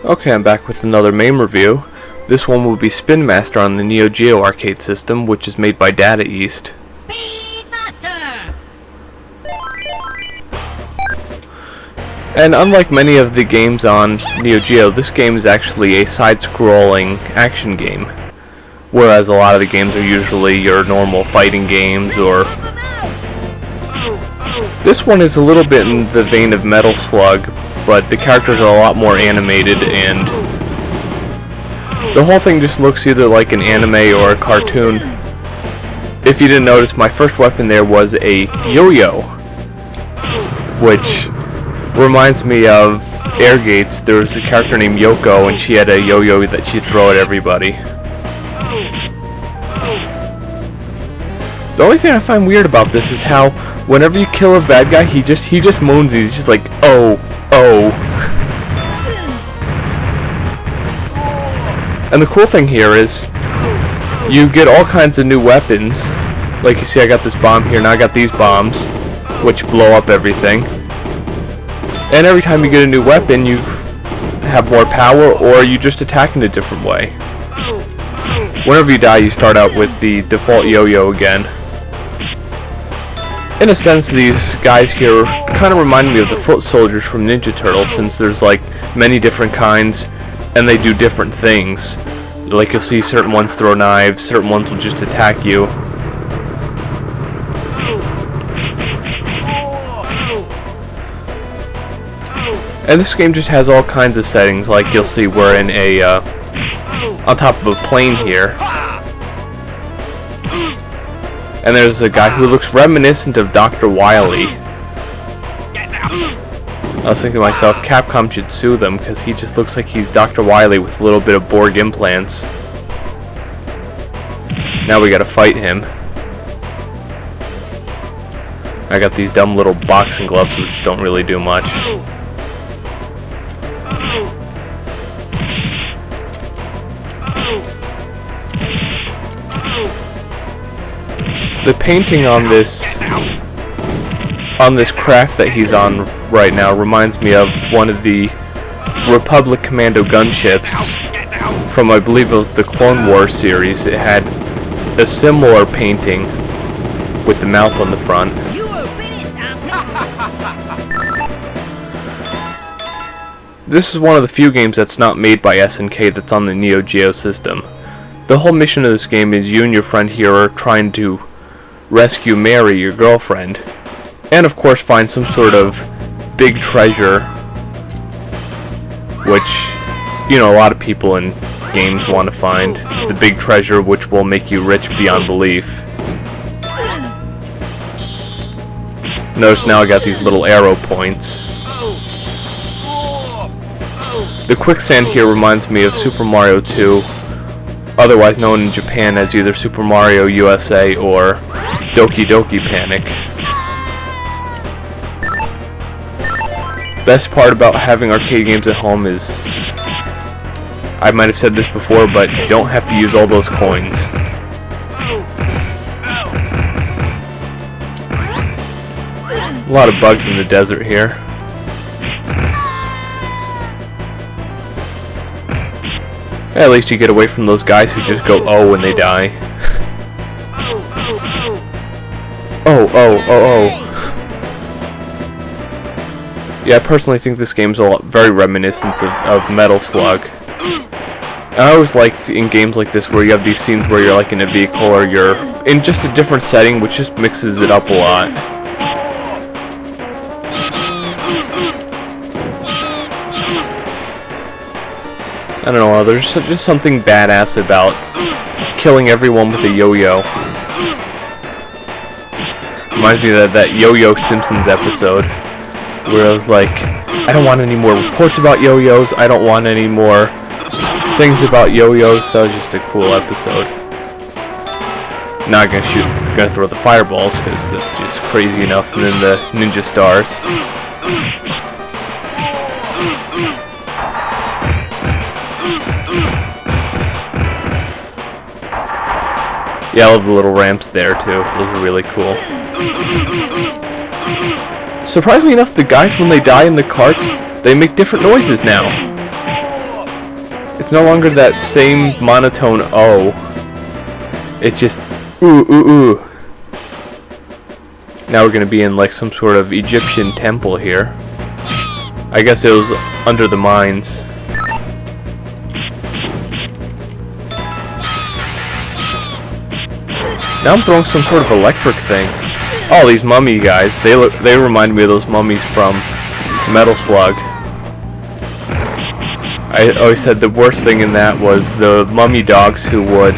Okay, I'm back with another Mame review. This one will be Spinmaster on the Neo Geo arcade system, which is made by Data East. Spinmaster! And unlike many of the games on Neo Geo, this game is actually a side-scrolling action game, whereas a lot of the games are usually your normal fighting games. Or this one is a little bit in the vein of Metal Slug, but the characters are a lot more animated, and the whole thing just looks either like an anime or a cartoon. If you didn't notice, my first weapon there was a YoYo, which reminds me of Air Gates. There was a character named Yoko, and she had a yo-yo that she'd throw at everybody. The only thing I find weird about this is how whenever you kill a bad guy, he just moans. He's just like, oh. And the cool thing here is you get all kinds of new weapons. Like you see, I got this bomb here, and I got these bombs, which blow up everything. And every time you get a new weapon, you have more power, or you just attack in a different way. Whenever you die, you start out with the default yo-yo again. In a sense, these guys here kind of remind me of the foot soldiers from Ninja Turtles, since there's like many different kinds, and they do different things. Like you'll see certain ones throw knives, certain ones will just attack you. And this game just has all kinds of settings, like you'll see we're in a, on top of a plane here. And there's a guy who looks reminiscent of Dr. Wily. I was thinking to myself, Capcom should sue them, because he just looks like he's Dr. Wily with a little bit of Borg implants. Now we gotta fight him. I got these dumb little boxing gloves which don't really do much. The painting on this craft that he's on right now reminds me of one of the Republic Commando gunships from, I believe it was the Clone Wars series. It had a similar painting with the mouth on the front. This is one of the few games that's not made by SNK that's on the Neo Geo system. The whole mission of this game is you and your friend here are trying to rescue Mary, your girlfriend, and of course find some sort of big treasure, which, you know, a lot of people in games want to find. The big treasure which will make you rich beyond belief. Notice now I got these little arrow points. The quicksand here reminds me of Super Mario 2, otherwise known in Japan as either Super Mario USA or Doki Doki Panic. Best part about having arcade games at home is, I might have said this before, but you don't have to use all those coins. A lot of bugs in the desert here. At least you get away from those guys who just go oh when they die. Oh. Yeah, I personally think this game's very reminiscent of Metal Slug. I always like in games like this where you have these scenes where you're like in a vehicle or you're in just a different setting, which just mixes it up a lot. I don't know, there's just something badass about killing everyone with a yo-yo. Reminds me of that Yo-Yo Simpsons episode, where I was like, I don't want any more reports about yo-yos, I don't want any more things about yo-yos. That was just a cool episode. Not gonna throw the fireballs, because that's just crazy enough, and then the ninja stars. Yeah, I love the little ramps there too. Those are really cool. Surprisingly enough, the guys when they die in the carts, they make different noises now. It's no longer that same monotone oh. It's just ooh ooh ooh. Now we're gonna be in like some sort of Egyptian temple here. I guess it was under the mines. Now I'm throwing some sort of electric thing. Oh, these mummy guys, they remind me of those mummies from Metal Slug. I always said the worst thing in that was the mummy dogs who would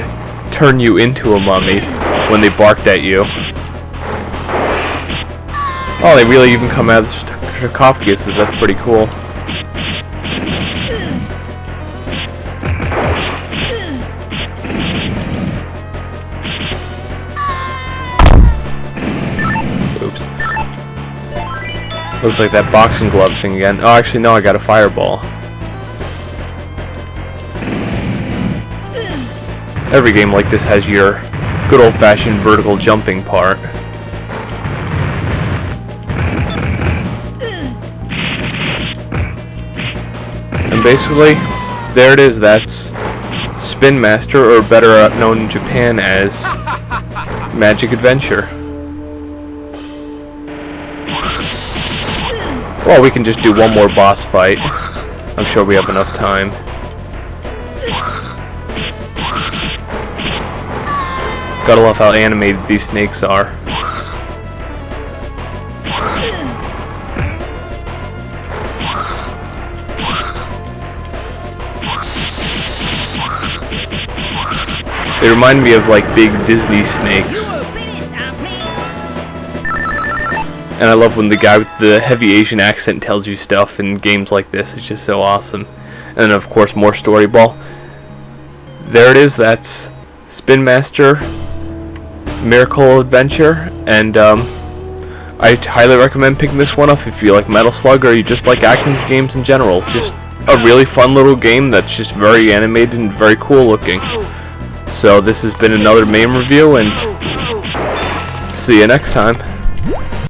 turn you into a mummy when they barked at you. Oh, they really even come out of the sarcophagus, so that's pretty cool. Oops. Looks like that boxing glove thing again. Oh, actually, no, I got a fireball. Every game like this has your good old-fashioned vertical jumping part. And basically, there it is. That's Spinmaster, or better known in Japan as Magic Adventure. Well, we can just do one more boss fight. I'm sure we have enough time. Gotta love how animated these snakes are. They remind me of like big Disney snakes. And I love when the guy with the heavy Asian accent tells you stuff in games like this. It's just so awesome. And then of course more story ball. There it is, that's Spinmaster Miracle Adventure, and I highly recommend picking this one up if you like Metal Slug or you just like action games in general. It's just a really fun little game that's just very animated and very cool looking. So this has been another Mame review, and see you next time.